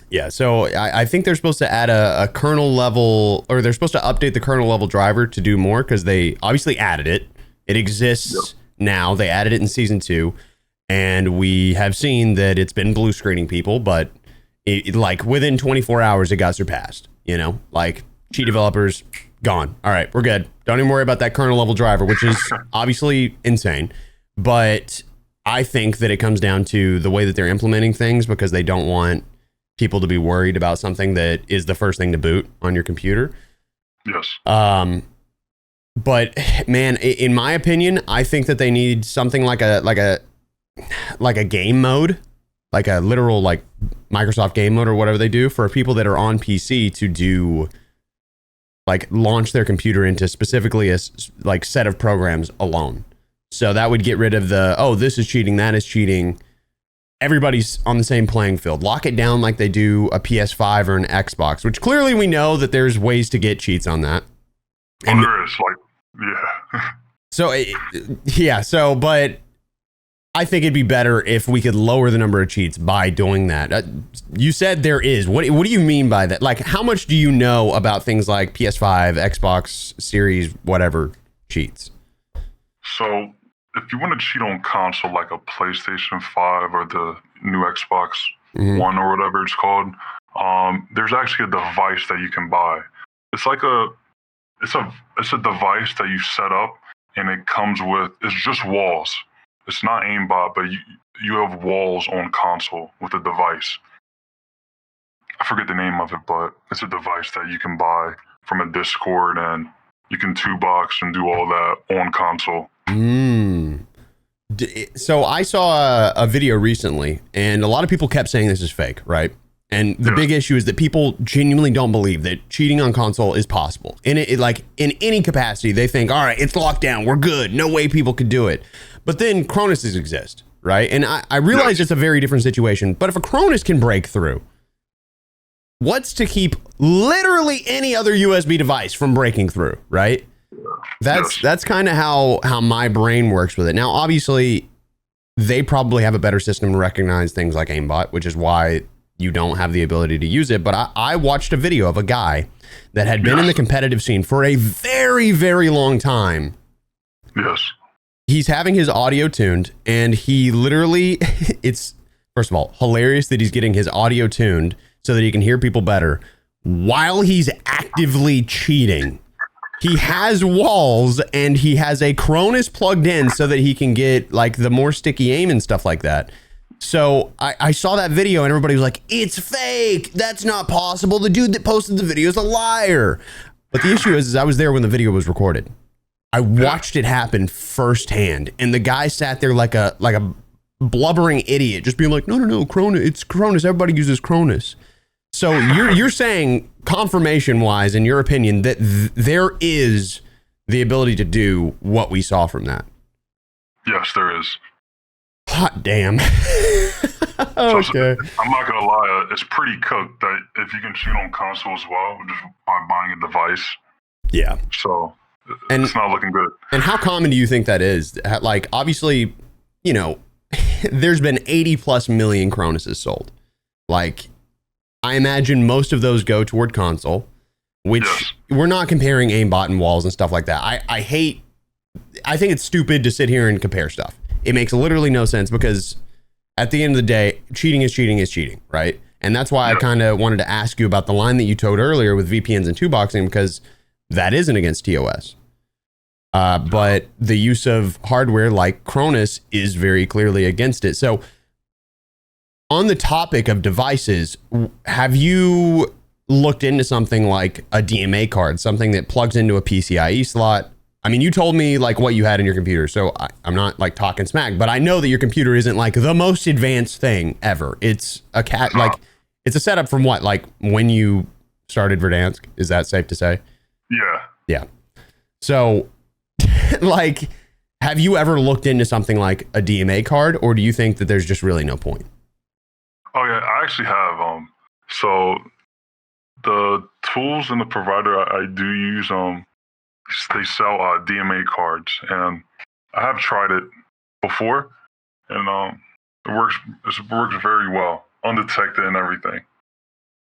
Yeah, so I think they're supposed to add a kernel level, or they're supposed to update the kernel level driver to do more because they obviously added it. It exists now. They added it in season 2, and we have seen that it's been blue screening people, but like within 24 hours it got surpassed. You know, like cheat developers gone. All right, we're good. Don't even worry about that kernel level driver, which is obviously insane. But I think that it comes down to the way that they're implementing things because they don't want people to be worried about something that is the first thing to boot on your computer. Yes. But man, in my opinion, I think that they need something like a game mode, like a literal like Microsoft game mode or whatever they do for people that are on PC to do like launch their computer into specifically a like set of programs alone. So that would get rid of the, oh, this is cheating, that is cheating. Everybody's on the same playing field. Lock it down like they do a PS5 or an Xbox, which clearly we know that there's ways to get cheats on that. And there is, like, yeah. But I think it'd be better if we could lower the number of cheats by doing that. You said there is. What do you mean by that? Like, how much do you know about things like PS5, Xbox Series, whatever cheats? So if you want to cheat on console like a PlayStation 5 or the new Xbox One or whatever it's called, there's actually a device that you can buy. It's like it's a device that you set up, and it comes with, it's just walls. It's not aimbot, but you have walls on console with a device. I forget the name of it, but it's a device that you can buy from a Discord, and you can 2-box and do all that on console. So I saw a video recently, and a lot of people kept saying this is fake, right? And the big issue is that people genuinely don't believe that cheating on console is possible. And it like in any capacity, they think, all right, it's locked down, we're good, no way people could do it. But then Cronuses exist, right? And I realize it's a very different situation, but if a Cronus can break through, what's to keep literally any other USB device from breaking through, right? That's kind of how my brain works with it. Now, obviously, they probably have a better system to recognize things like aimbot, which is why you don't have the ability to use it. But I watched a video of a guy that had been in the competitive scene for a very, very long time. Yes. He's having his audio tuned, and he literally, it's, first of all, hilarious that he's getting his audio tuned so that he can hear people better while he's actively cheating. He has walls, and he has a Cronus plugged in so that he can get like the more sticky aim and stuff like that. So I saw that video, and everybody was like, it's fake. That's not possible. The dude that posted the video is a liar. But the issue is I was there when the video was recorded. I watched it happen firsthand, and the guy sat there like a blubbering idiot, just being like, no, Cronus, it's Cronus. Everybody uses Cronus. So you're saying, confirmation wise, in your opinion, that there is the ability to do what we saw from that? Yes, there is. Hot damn. Okay. So, I'm not gonna lie, it's pretty cooked that if you can cheat on console as well, just by buying a device. Yeah. So it's not looking good. And how common do you think that is? Like, obviously, you know, there's been 80 plus million Cronuses sold. Like, I imagine most of those go toward console, which we're not comparing aimbot and walls and stuff like that. I think it's stupid to sit here and compare stuff. It makes literally no sense because at the end of the day, cheating is cheating, right? And that's why I kind of wanted to ask you about the line that you towed earlier with VPNs and 2-boxing, because that isn't against TOS. But the use of hardware like Cronus is very clearly against it. So on the topic of devices, have you looked into something like a DMA card, something that plugs into a PCIe slot? I mean, you told me like what you had in your computer, so I'm not like talking smack, but I know that your computer isn't like the most advanced thing ever. It's It's a setup from what, like when you started Verdansk? Is that safe to say? Yeah. Yeah. So, like, have you ever looked into something like a DMA card, or do you think that there's just really no point? Oh yeah, I actually have. So the tools and the provider I do use, they sell DMA cards, and I have tried it before, and it works. It works very well, undetected and everything.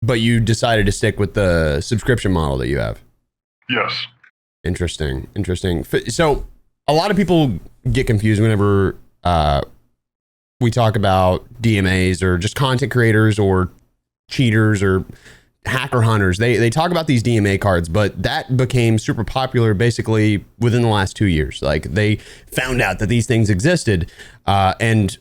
But you decided to stick with the subscription model that you have. Yes. Interesting. So a lot of people get confused whenever we talk about DMAs or just content creators or cheaters or hacker hunters. They talk about these DMA cards, but that became super popular basically within the last 2 years. Like, they found out that these things existed, and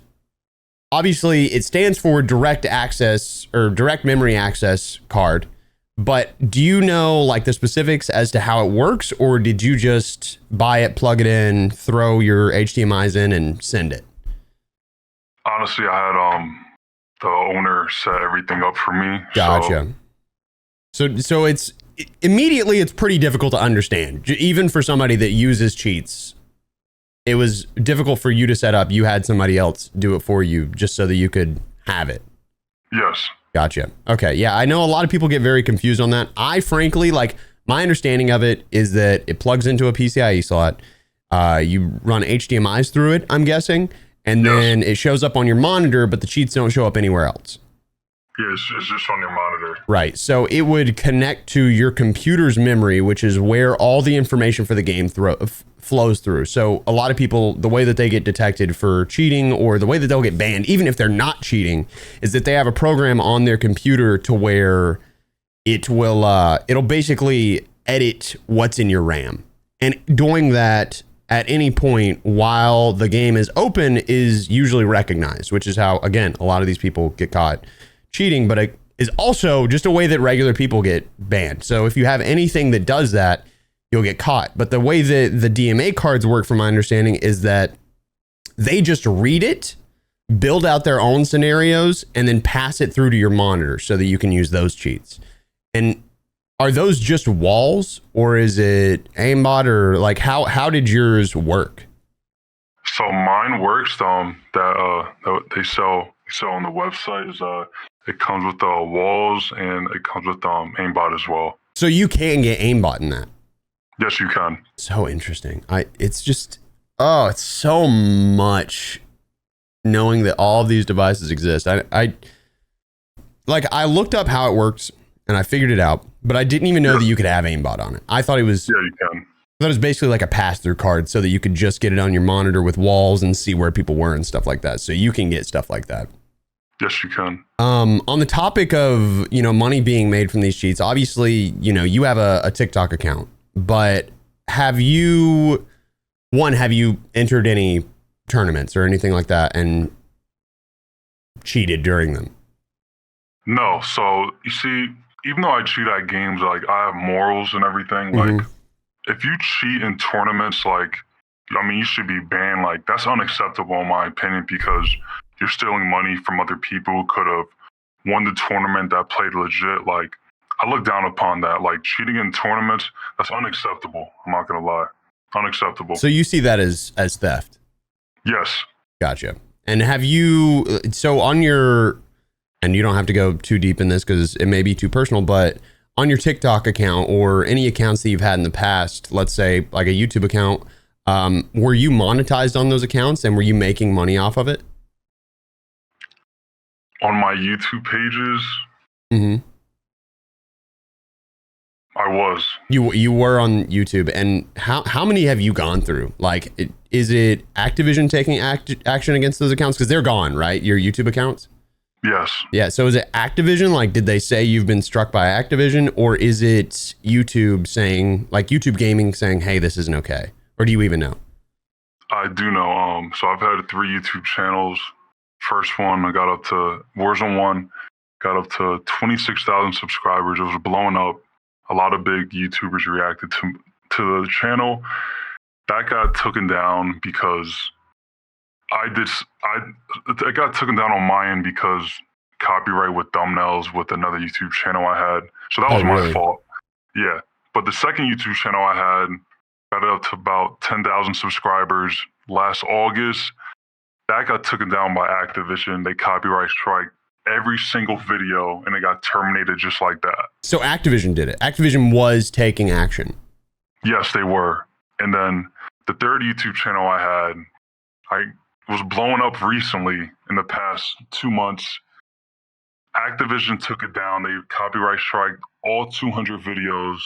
obviously it stands for direct access or direct memory access card. But do you know like the specifics as to how it works, or did you just buy it, plug it in, throw your HDMIs in, and send it? Honestly, I had the owner set everything up for me. Gotcha. So it's immediately it's pretty difficult to understand, even for somebody that uses cheats. It was difficult for you to set up. You had somebody else do it for you just so that you could have it. Yes. Gotcha. Okay. Yeah, I know a lot of people get very confused on that. I frankly, like, my understanding of it is that it plugs into a PCIe slot. You run HDMIs through it, I'm guessing, and then it shows up on your monitor, but the cheats don't show up anywhere else. Yeah, it's just on your monitor. Right. So it would connect to your computer's memory, which is where all the information for the game flows through. So a lot of people, the way that they get detected for cheating, or the way that they'll get banned, even if they're not cheating, is that they have a program on their computer to where it will, it'll basically edit what's in your RAM. And doing that at any point while the game is open is usually recognized, which is how, again, a lot of these people get caught cheating, but it is also just a way that regular people get banned. So if you have anything that does that, you'll get caught. But the way that the DMA cards work, from my understanding, is that they just read it, build out their own scenarios, and then pass it through to your monitor so that you can use those cheats. And are those just walls, or is it aimbot, or like how did yours work? So mine works. That they sell on the website is it comes with the walls, and it comes with aimbot as well. So you can get aimbot in that. Yes, you can. So interesting. It's just, it's so much knowing that all of these devices exist. I looked up how it works and I figured it out, but I didn't even know that you could have aimbot on it. I thought it was, yeah, you can. I thought it was basically like a pass-through card so that you could just get it on your monitor with walls and see where people were and stuff like that. So you can get stuff like that. Yes, you can. On the topic of, money being made from these cheats, obviously, you have a TikTok account, but have you entered any tournaments or anything like that and cheated during them? No. So you see, even though I cheat at games, like, I have morals and everything. Like, if you cheat in tournaments, like, I mean, you should be banned. Like, that's unacceptable in my opinion, because you're stealing money from other people who could have won the tournament that played legit. Like, I look down upon that. Like, cheating in tournaments, that's unacceptable. I'm not gonna lie, unacceptable. So you see that as theft? Yes. Gotcha. And have you? So on your, and you don't have to go too deep in this because it may be too personal, but on your TikTok account or any accounts that you've had in the past, let's say like a YouTube account, were you monetized on those accounts and were you making money off of it? On my YouTube pages, I was. You were on YouTube, and how many have you gone through? Like, is it Activision taking action against those accounts? Because they're gone, right? Your YouTube accounts? Yes. Yeah, so is it Activision? Like, did they say you've been struck by Activision, or is it YouTube saying, like YouTube Gaming saying, hey, this isn't okay? Or do you even know? I do know. So I've had 3 YouTube channels. First one, I got up to Warzone 1, got up to 26,000 subscribers. It was blowing up. A lot of big YouTubers reacted to the channel. That got taken down because it got taken down on my end because copyright with thumbnails with another YouTube channel I had. So that was my fault. Yeah. But the second YouTube channel I had got up to about 10,000 subscribers last August. That got taken down by Activision. They copyright strike every single video and it got terminated just like that. So Activision did it. Activision was taking action. Yes, they were. And then the third YouTube channel I had, I was blowing up recently in the past 2 months. Activision took it down. They copyright striked all 200 videos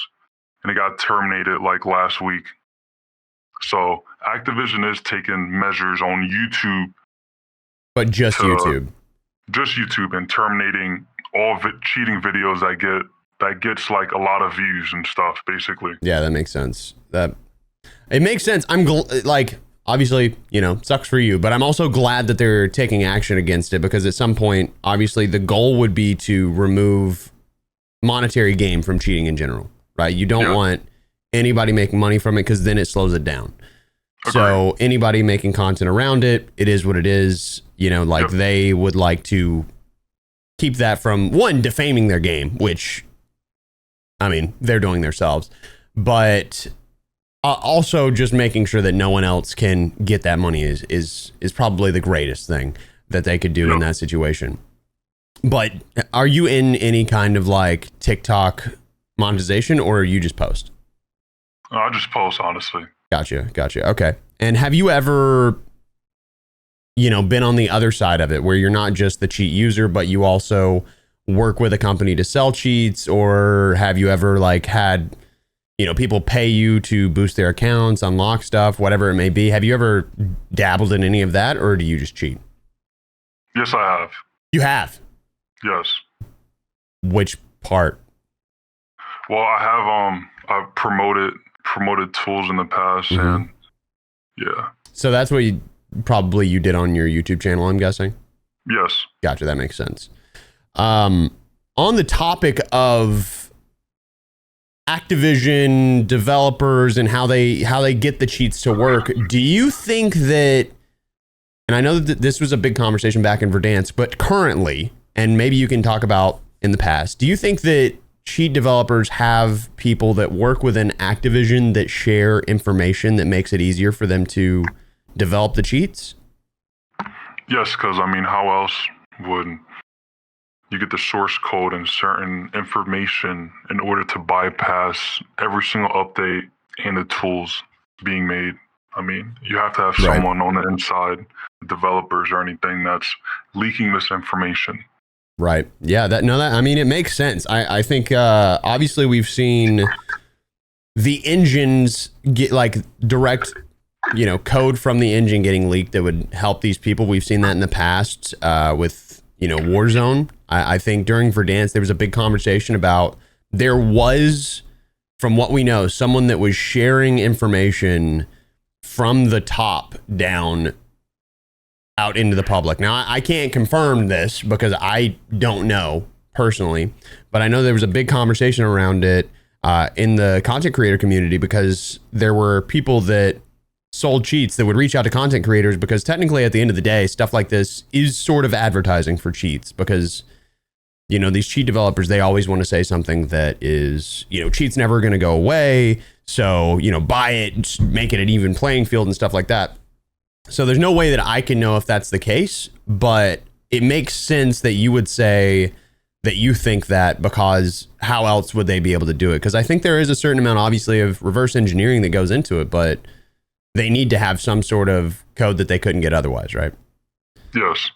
and it got terminated like last week. So Activision is taking measures on YouTube. But just YouTube. Just YouTube, and terminating all cheating videos that gets like a lot of views and stuff, basically. Yeah, that makes sense. It makes sense. I'm like, obviously, you know, sucks for you, but I'm also glad that they're taking action against it, because at some point, obviously, the goal would be to remove monetary gain from cheating in general, right? You don't want anybody making money from it, because then it slows it down. Okay. So anybody making content around it, it is what it is. You know, like they would like to keep that from, one, defaming their game, which, I mean, they're doing themselves, but also just making sure that no one else can get that money is probably the greatest thing that they could do in that situation. But are you in any kind of like TikTok monetization, or you just post? I just post, honestly. Gotcha. Okay. And have you ever, you know, been on the other side of it, where you're not just the cheat user, but you also work with a company to sell cheats? Or have you ever like had, you know, people pay you to boost their accounts, unlock stuff, whatever it may be? Have you ever dabbled in any of that, or do you just cheat? Yes, I have. You have? Yes. Which part? Well, I have I've promoted tools in the past, and yeah. So that's what you did on your YouTube channel, I'm guessing? Yes. Gotcha, that makes sense. On the topic of Activision developers and how they get the cheats to work, do you think that, and I know that this was a big conversation back in Verdansk, but currently, and maybe you can talk about in the past, do you think that cheat developers have people that work within Activision that share information that makes it easier for them to develop the cheats? Yes, because I mean, how else would you get the source code and certain information in order to bypass every single update and the tools being made? I mean, you have to have someone on the inside, developers or anything, that's leaking this information. Right. Yeah. I mean, it makes sense. I think obviously we've seen the engines get like direct, you know, code from the engine getting leaked that would help these people. We've seen that in the past with, you know, Warzone. I think during Verdansk, there was a big conversation about, there was, from what we know, someone that was sharing information from the top down out into the public. Now, I can't confirm this because I don't know personally, but I know there was a big conversation around it in the content creator community, because there were people that sold cheats that would reach out to content creators, because technically at the end of the day, stuff like this is sort of advertising for cheats, because, you know, these cheat developers, they always want to say something that is, you know, cheat's never going to go away. So, you know, buy it, make it an even playing field and stuff like that. So there's no way that I can know if that's the case, but it makes sense that you would say that you think that, because how else would they be able to do it? Because I think there is a certain amount, obviously, of reverse engineering that goes into it, but they need to have some sort of code that they couldn't get otherwise, right? Yes.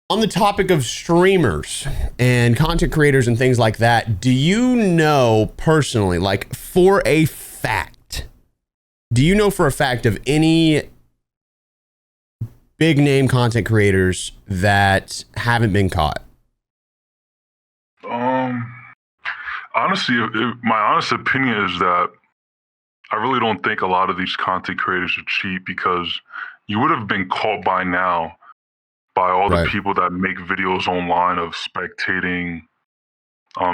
On the topic of streamers and content creators and things like that, do you know personally, like for a fact, do you know for a fact of any big name content creators that haven't been caught? Honestly, my honest opinion is that I really don't think a lot of these content creators are cheap, because you would have been caught by now by all the people that make videos online of spectating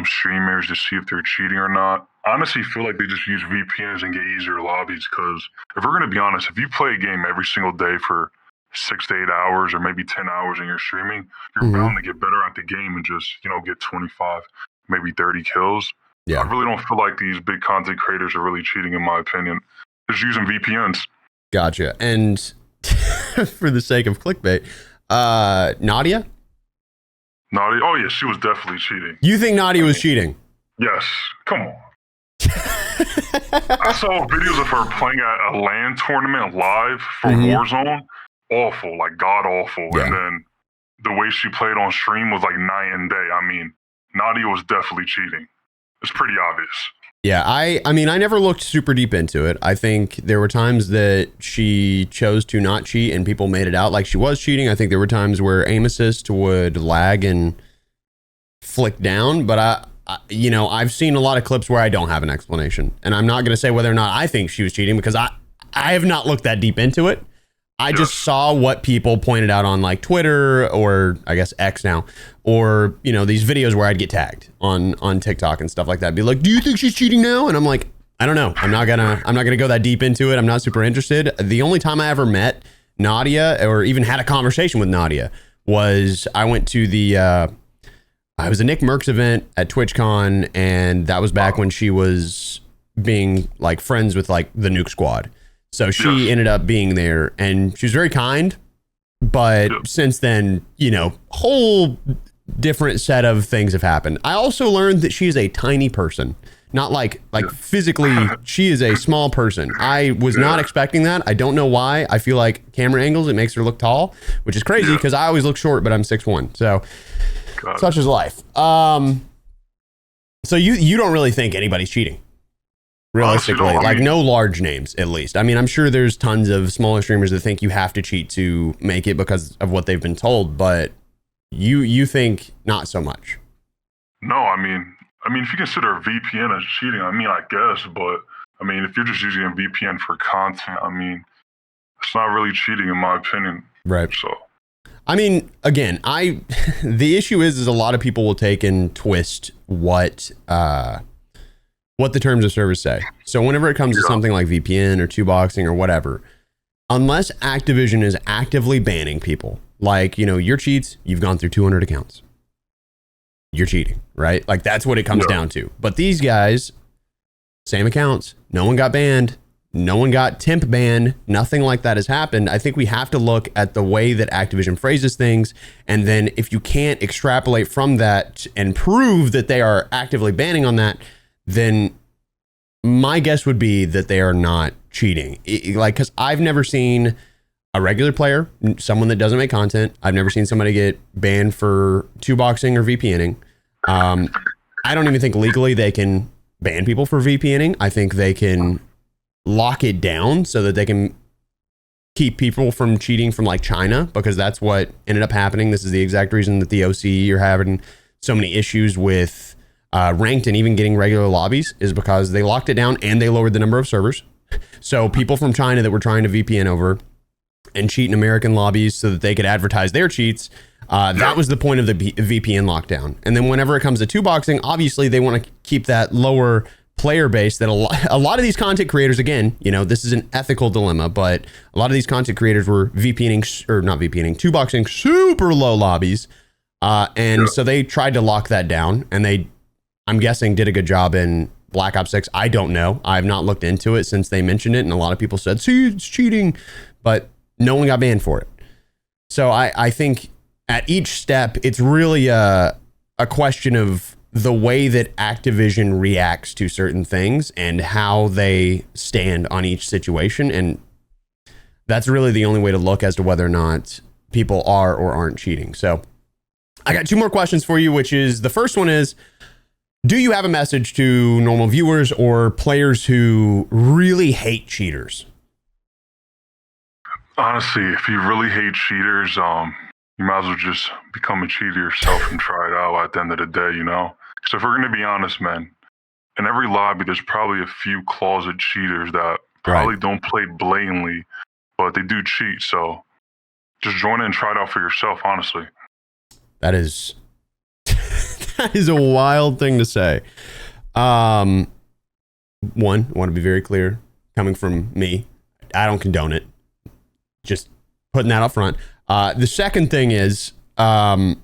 streamers to see if they're cheating or not. I honestly feel like they just use VPNs and get easier lobbies, because if we're going to be honest, if you play a game every single day for 6 to 8 hours or maybe 10 hours and you're streaming, you're bound to get better at the game and just, get 25, maybe 30 kills. Yeah. I really don't feel like these big content creators are really cheating, in my opinion. Just using VPNs. Gotcha. And for the sake of clickbait, Nadia? Nadia? Oh, yeah, she was definitely cheating. You think Nadia was cheating? Yes. Come on. I saw videos of her playing at a LAN tournament live for Warzone. Awful, like god awful. Yeah. And then the way she played on stream was like night and day. I mean, Nadia was definitely cheating. It's pretty obvious. Yeah, I mean, I never looked super deep into it. I think there were times that she chose to not cheat and people made it out like she was cheating. I think there were times where aim assist would lag and flick down, but I've seen a lot of clips where I don't have an explanation, and I'm not going to say whether or not I think she was cheating because I have not looked that deep into it. I just saw what people pointed out on like Twitter or I guess X now, or, these videos where I'd get tagged on TikTok and stuff like that. Be like, do you think she's cheating now? And I'm like, I don't know. I'm not gonna go that deep into it. I'm not super interested. The only time I ever met Nadia or even had a conversation with Nadia was I went to I was a Nick Merckx event at TwitchCon, and that was back when she was being like friends with like the Nuke Squad. So she ended up being there, and she was very kind, but since then, whole different set of things have happened. I also learned that she is a tiny person, not like physically, she is a small person. I was not expecting that. I don't know why. I feel like camera angles, it makes her look tall, which is crazy because I always look short, but I'm 6'1". So such is life. So you don't really think anybody's cheating? Realistically, like no large names, at least. I mean, I'm sure there's tons of smaller streamers that think you have to cheat to make it because of what they've been told, but you think not so much. No, I mean, if you consider a VPN as cheating, I guess, but if you're just using a VPN for content, it's not really cheating in my opinion. Right. So, again, the issue is a lot of people will take and twist what the terms of service say. So whenever it comes to something like VPN or two-boxing or whatever, unless Activision is actively banning people, like, your cheats, you've gone through 200 accounts. You're cheating, right? Like, that's what it comes down to. But these guys, same accounts, no one got banned, no one got temp banned, nothing like that has happened. I think we have to look at the way that Activision phrases things, and then if you can't extrapolate from that and prove that they are actively banning on that, then my guess would be that they are not cheating. Because I've never seen a regular player, someone that doesn't make content, I've never seen somebody get banned for two-boxing or VPNing. I don't even think legally they can ban people for VPNing. I think they can lock it down so that they can keep people from cheating from like China, because that's what ended up happening. This is the exact reason that the OC are having so many issues with ranked and even getting regular lobbies, is because they locked it down and they lowered the number of servers. So people from China that were trying to VPN over and cheat in American lobbies so that they could advertise their cheats, that was the point of the VPN lockdown. And then whenever it comes to two-boxing, obviously they want to keep that lower player base that a lot of these content creators, again, this is an ethical dilemma, but a lot of these content creators were two-boxing super low lobbies. So they tried to lock that down, and I'm guessing did a good job in Black Ops 6. I don't know. I've not looked into it since they mentioned it, and a lot of people said, see, it's cheating, but no one got banned for it. So I think at each step, it's really a question of the way that Activision reacts to certain things and how they stand on each situation. And that's really the only way to look as to whether or not people are or aren't cheating. So I got two more questions for you, which is, the first one is, do you have a message to normal viewers or players who really hate cheaters? Honestly, if you really hate cheaters, you might as well just become a cheater yourself and try it out at the end of the day, So if we're going to be honest, man, in every lobby, there's probably a few closet cheaters that probably don't play blatantly, but they do cheat. So just join in and try it out for yourself, honestly. That is a wild thing to say. One, I want to be very clear, coming from me, I don't condone it. Just putting that up front. The second thing is, how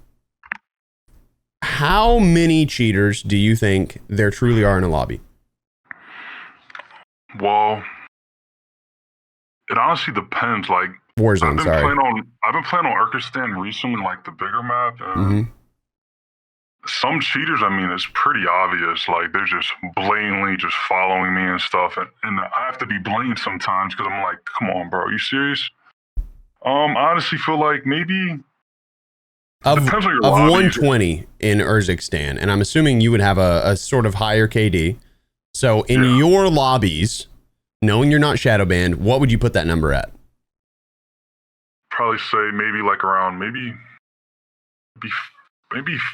many cheaters do you think there truly are in a lobby? Well, it honestly depends. Like Warzone, I've been playing on Urkistan recently, like the bigger map. Some cheaters, I mean, it's pretty obvious. Like they're just blatantly just following me and stuff, and I have to be blamed sometimes because I'm like, come on, bro, are you serious? I honestly feel like maybe of 120 in Urkistan, and I'm assuming you would have a sort of higher KD. So in your lobbies, knowing you're not shadow banned, what would you put that number at? Probably say maybe like around maybe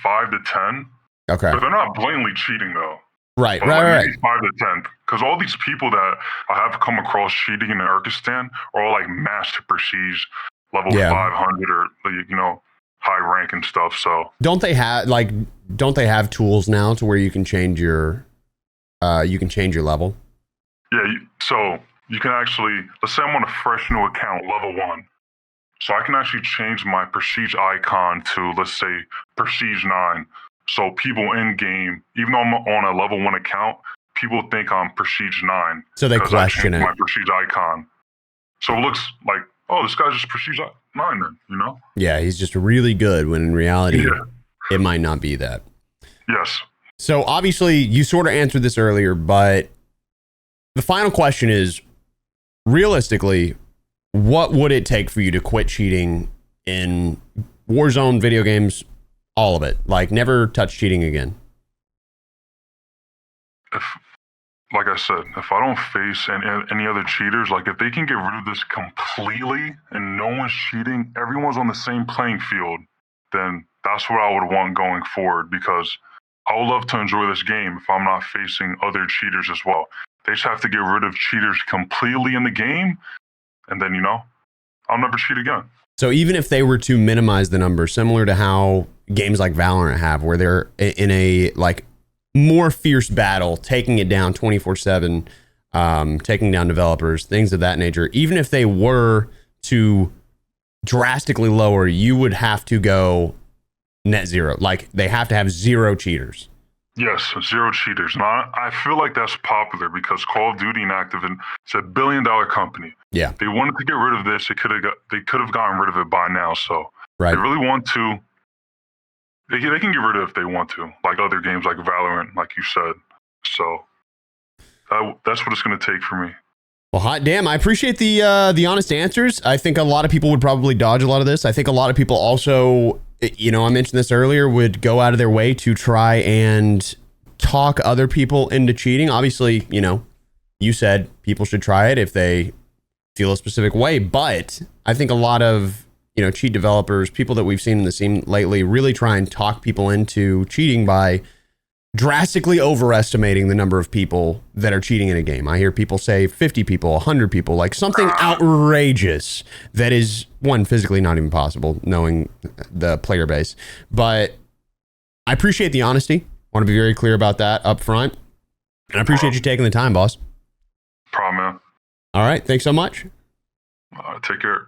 5 to 10. Okay. But they're not blatantly cheating though. Right. Maybe 5 to 10. Because all these people that I have come across cheating in Urkistan are all like master prestige level 500 or high rank and stuff. So don't they have tools now to where you can change your level? Yeah. So you can actually, let's say I'm on a fresh new account, level 1. So I can actually change my prestige icon to, let's say, prestige 9. So people in game, even though I'm on a level 1 account, people think I'm prestige 9. So they question it. My prestige icon. So it looks like, oh, this guy's just prestige 9 then, you know? Yeah, he's just really good when in reality, it might not be that. Yes. So obviously you sort of answered this earlier, but the final question is, realistically, what would it take for you to quit cheating in Warzone, video games, all of it? Like never touch cheating again. Like I said, if I don't face any other cheaters, like if they can get rid of this completely and no one's cheating, everyone's on the same playing field, then that's what I would want going forward, because I would love to enjoy this game if I'm not facing other cheaters as well. They just have to get rid of cheaters completely in the game, and then, I'll never cheat again. So even if they were to minimize the number, similar to how games like Valorant have, where they're in a like more fierce battle, taking it down 24/7, taking down developers, things of that nature, even if they were to drastically lower, you would have to go net zero. Like they have to have 0 cheaters. Yes, 0 cheaters. Now, I feel like that's popular because Call of Duty and Activision, it's a $1 billion company. Yeah. They wanted to get rid of this. They could have gotten rid of it by now. So they really want to. They can get rid of it if they want to, like other games like Valorant, like you said. So that's what it's going to take for me. Well, hot damn. I appreciate the honest answers. I think a lot of people would probably dodge a lot of this. I think a lot of people also, I mentioned this earlier, would go out of their way to try and talk other people into cheating. Obviously, you said people should try it if they feel a specific way, but I think a lot of, cheat developers, people that we've seen in the scene lately, really try and talk people into cheating by drastically overestimating the number of people that are cheating in a game. I hear people say 50 people, 100 people, like something outrageous that is, one, physically not even possible, knowing the player base. But I appreciate the honesty. I want to be very clear about that up front. And I appreciate you taking the time, boss. Problem, man. All right. Thanks so much. Take care.